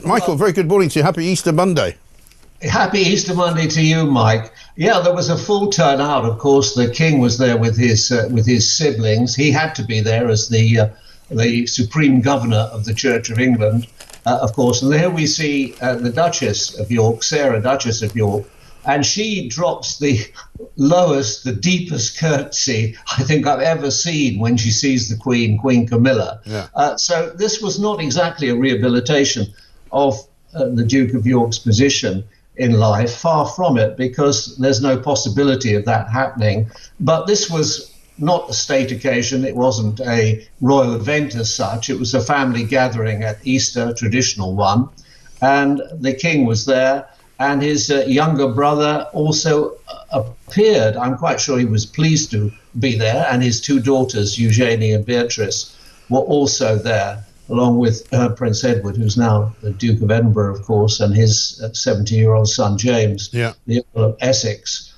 Michael, very good morning to you. Happy Easter Monday. Happy Easter Monday to you, Mike. Yeah, there was a full turnout. Of course, the King was there with his siblings. He had to be there as the supreme governor of the Church of England, of course. And here we see the Duchess of York, Sarah, Duchess of York, and she drops the lowest, the deepest curtsy I think I've ever seen when she sees the Queen, Queen Camilla. Yeah. So this was not exactly a rehabilitation of the Duke of York's position in life, far from it, because there's no possibility of that happening. But this was not a state occasion. It wasn't a royal event as such. It was a family gathering at Easter, a traditional one. And the King was there, and his younger brother also appeared. I'm quite sure he was pleased to be there, and his two daughters, Eugenie and Beatrice, were also there, along with Prince Edward, who's now the Duke of Edinburgh, of course, and his 70-year-old son, James, the Earl of Essex.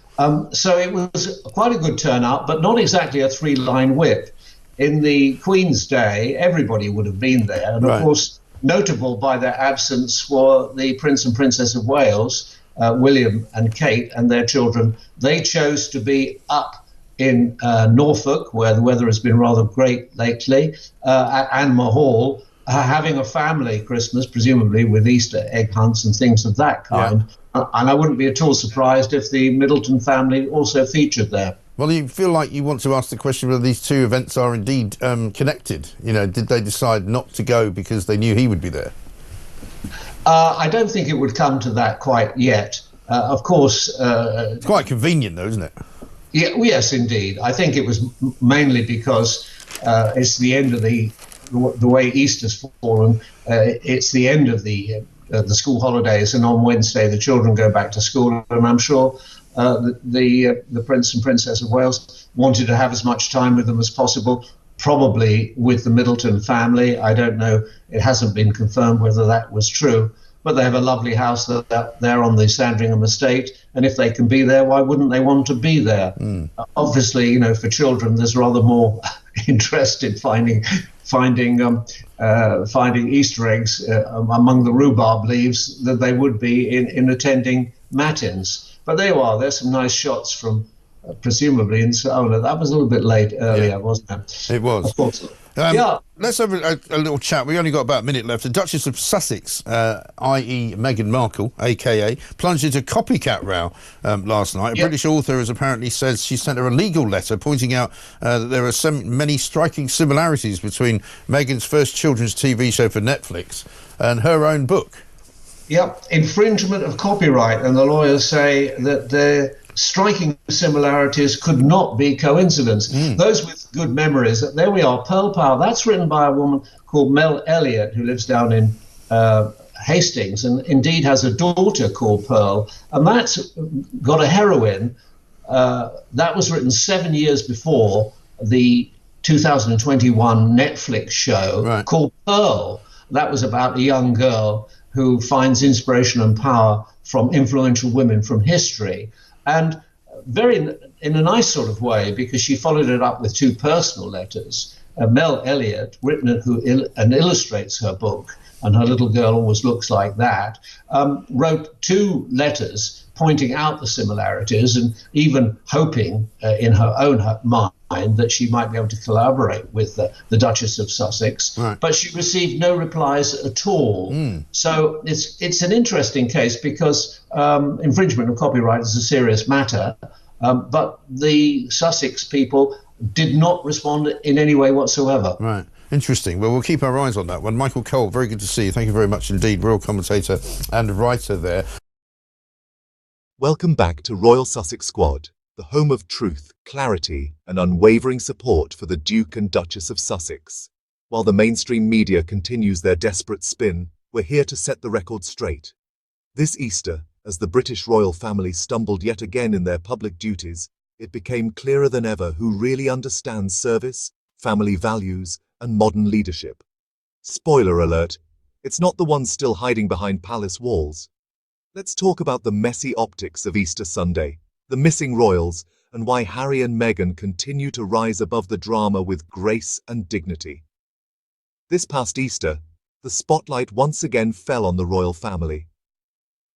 So it was quite a good turnout, but not exactly a three-line whip. In the Queen's day, everybody would have been there. And, of course, notable by their absence were the Prince and Princess of Wales, William and Kate, and their children. They chose to be up in Norfolk, where the weather has been rather great lately, at Anmer Hall, having a family Christmas, presumably with Easter egg hunts and things of that kind. Yeah. And I wouldn't be at all surprised if the Middleton family also featured there. Well, you feel like you want to ask the question whether these two events are indeed connected. You know, did they decide not to go because they knew he would be there? I don't think it would come to that quite yet. Of course... it's quite convenient, though, isn't it? Yeah, yes, indeed. I think it was mainly because it's the end of the way Easter's fallen. It's the end of the school holidays, and on Wednesday the children go back to school. And I'm sure the Prince and Princess of Wales wanted to have as much time with them as possible, probably with the Middleton family. I don't know. It hasn't been confirmed whether that was true. But they have a lovely house there on the Sandringham estate, and if they can be there, why wouldn't they want to be there? Obviously, you know, for children, there's rather more interest in finding Easter eggs among the rhubarb leaves than they would be in attending matins. But there you are. There's some nice shots from presumably in Sola. That was a little bit late earlier, wasn't it? It was. Of course. Let's have a little chat. We only got about a minute left. The Duchess of Sussex, i.e. Meghan Markle, a.k.a., plunged into copycat row last night. A British author has apparently said she sent her a legal letter pointing out that there are so many striking similarities between Meghan's first children's TV show for Netflix and her own book. Yep, infringement of copyright, and the lawyers say that the striking similarities could not be coincidence. Those with good memories, there we are, Pearl Power, that's written by a woman called Mel Elliott, who lives down in Hastings, and indeed has a daughter called Pearl, and that's got a heroine. That was written 7 years before the 2021 Netflix show called Pearl. That was about a young girl who finds inspiration and power from influential women from history. And very in a nice sort of way, because she followed it up with two personal letters. Mel Elliott, written and illustrates her book, and her little girl always looks like that, wrote two letters pointing out the similarities and even hoping in her own mind that she might be able to collaborate with the Duchess of Sussex. But she received no replies at all. So it's an interesting case because infringement of copyright is a serious matter, but the Sussex people did not respond in any way whatsoever. Right. Interesting. Well, we'll keep our eyes on that one. Michael Cole, very good to see you. Thank you very much indeed. Royal commentator and writer there. Welcome back to Royal Sussex Squad, the home of truth, clarity, and unwavering support for the Duke and Duchess of Sussex. While the mainstream media continues their desperate spin, we're here to set the record straight. This Easter, as the British royal family stumbled yet again in their public duties, it became clearer than ever who really understands service, family values, and modern leadership. Spoiler alert, it's not the ones still hiding behind palace walls. Let's talk about the messy optics of Easter Sunday, the missing royals, and why Harry and Meghan continue to rise above the drama with grace and dignity. This past Easter, the spotlight once again fell on the royal family.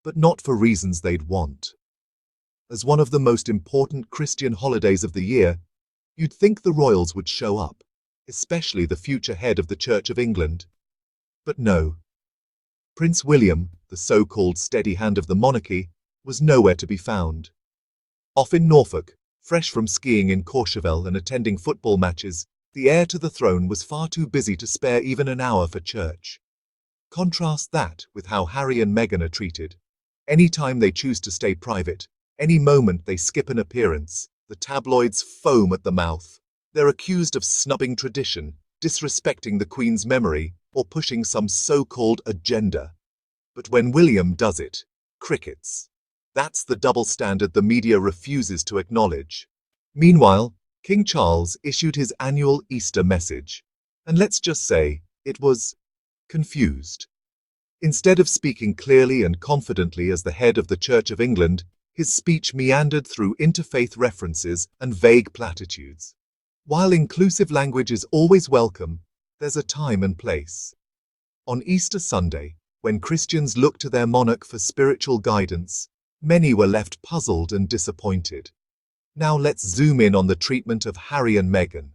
But not for reasons they'd want. As one of the most important Christian holidays of the year, you'd think the royals would show up, especially the future head of the Church of England. But no. Prince William, the so-called steady hand of the monarchy, was nowhere to be found. Off in Norfolk, fresh from skiing in Courchevel and attending football matches, the heir to the throne was far too busy to spare even an hour for church. Contrast that with how Harry and Meghan are treated. Any time they choose to stay private, any moment they skip an appearance, the tabloids foam at the mouth. They're accused of snubbing tradition, disrespecting the Queen's memory, or pushing some so-called agenda. But when William does it, crickets. That's the double standard the media refuses to acknowledge. Meanwhile, King Charles issued his annual Easter message, and let's just say, it was confused. Instead of speaking clearly and confidently as the head of the Church of England, his speech meandered through interfaith references and vague platitudes. While inclusive language is always welcome, there's a time and place. On Easter Sunday, when Christians look to their monarch for spiritual guidance, many were left puzzled and disappointed. Now let's zoom in on the treatment of Harry and Meghan.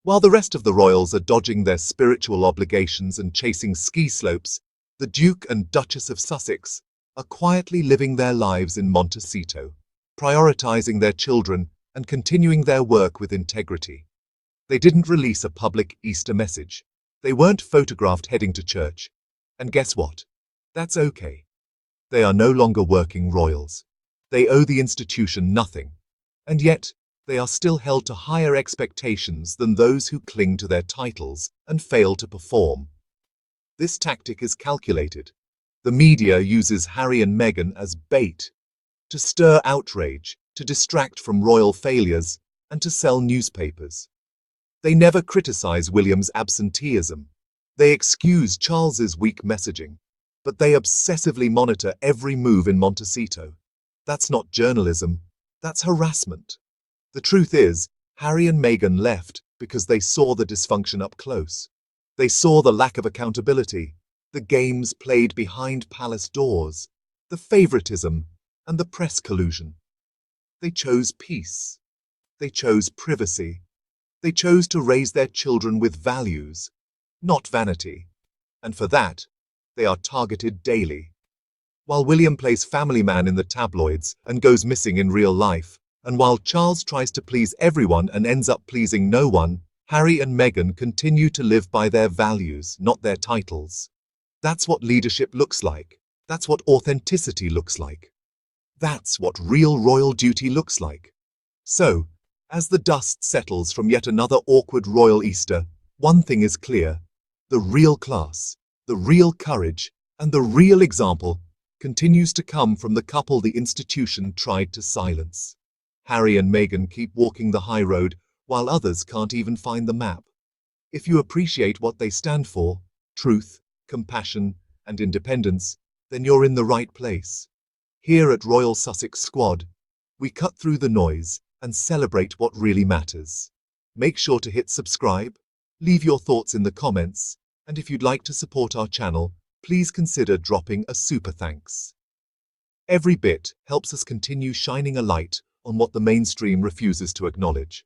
While the rest of the royals are dodging their spiritual obligations and chasing ski slopes, the Duke and Duchess of Sussex are quietly living their lives in Montecito, prioritizing their children and continuing their work with integrity. They didn't release a public Easter message. They weren't photographed heading to church. And guess what? That's okay. They are no longer working royals. They owe the institution nothing. And yet, they are still held to higher expectations than those who cling to their titles and fail to perform. This tactic is calculated. The media uses Harry and Meghan as bait to stir outrage, to distract from royal failures, and to sell newspapers. They never criticize William's absenteeism. They excuse Charles's weak messaging, but they obsessively monitor every move in Montecito. That's not journalism, that's harassment. The truth is, Harry and Meghan left because they saw the dysfunction up close. They saw the lack of accountability, the games played behind palace doors, the favoritism, and the press collusion. They chose peace. They chose privacy. They chose to raise their children with values, not vanity. And for that, they are targeted daily. While William plays family man in the tabloids and goes missing in real life, and while Charles tries to please everyone and ends up pleasing no one, Harry and Meghan continue to live by their values, not their titles. That's what leadership looks like. That's what authenticity looks like. That's what real royal duty looks like. So, as the dust settles from yet another awkward royal Easter, one thing is clear. The real class, the real courage, and the real example continues to come from the couple the institution tried to silence. Harry and Meghan keep walking the high road while others can't even find the map. If you appreciate what they stand for, truth, compassion, and independence, then you're in the right place. Here at Royal Sussex Squad, we cut through the noise and celebrate what really matters. Make sure to hit subscribe, leave your thoughts in the comments, and if you'd like to support our channel, please consider dropping a super thanks. Every bit helps us continue shining a light on what the mainstream refuses to acknowledge.